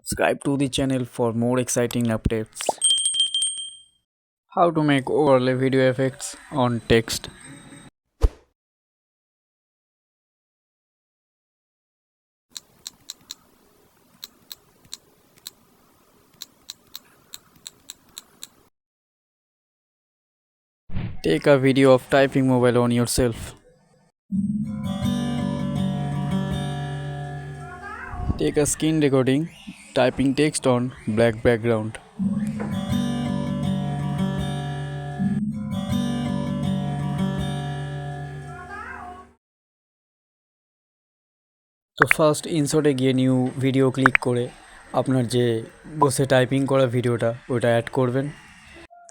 Subscribe to the channel for more exciting updates. How to make overlay video effects on text. Take a video of typing mobile on yourself. Take a screen recording, typing text on black background. তো first ইনশটে গিয়ে new video click করে আপনার যে বসে typing করা ভিডিওটা ওটা add করবেন।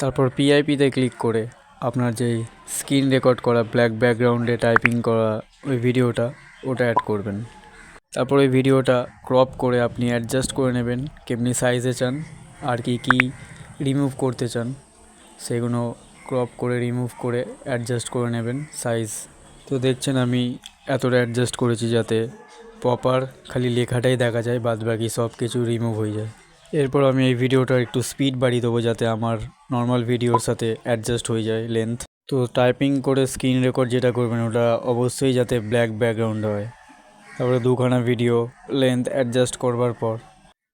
তারপর পিআইপিতে ক্লিক করে আপনার যেই স্ক্রিন রেকর্ড করা ব্ল্যাক ব্যাকগ্রাউন্ডে টাইপিং করা ওই ভিডিওটা ওটা অ্যাড করবেন। তারপর ওই ভিডিওটা ক্রপ করে আপনি অ্যাডজাস্ট করে নেবেন কেমনি সাইজে চান আর কি রিমুভ করতে চান সেগুলো ক্রপ করে রিমুভ করে অ্যাডজাস্ট করে নেবেন সাইজ। তো দেখছেন আমি এতটা অ্যাডজাস্ট করেছি যাতে প্রপার খালি লেখাটাই দেখা যায়, বাদবাকি সব কিছু রিমুভ হয়ে যায়। এরপর আমি এই ভিডিওটা একটু স্পিড বাড়িয়ে দেবো যাতে আমার নর্মাল ভিডিওর সাথে অ্যাডজাস্ট হয়ে যায় লেন্থ। তো টাইপিং করে স্ক্রিন রেকর্ড যেটা করবেন ওটা অবশ্যই যাতে ব্ল্যাক ব্যাকগ্রাউন্ড হয়। তারপরে দুখানা ভিডিও লেন্থ অ্যাডজাস্ট করবার পর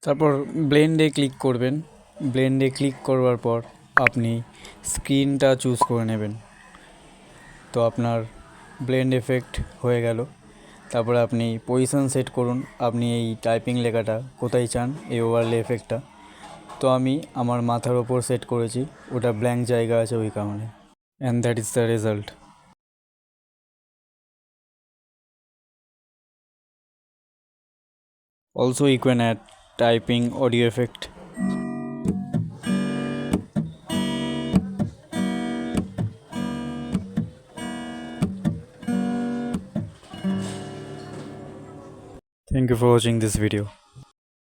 তারপর ব্লেন্ডে ক্লিক করবেন। ব্লেন্ডে ক্লিক করবার পর আপনি স্ক্রিনটা চুজ করে নেবেন। তো আপনার ব্লেন্ড এফেক্ট হয়ে গেল। তারপরে আপনি পজিশন সেট করুন, আপনি এই টাইপিং লেখাটা কোথায় চান এই ওভারলে এফেক্টটা। তো আমি আমার মাথার ওপর সেট করেছি, ওটা ব্ল্যাঙ্ক জায়গা আছে ওই কারণে। And that is the result. Also you can add typing audio effect. Thank you for watching this video.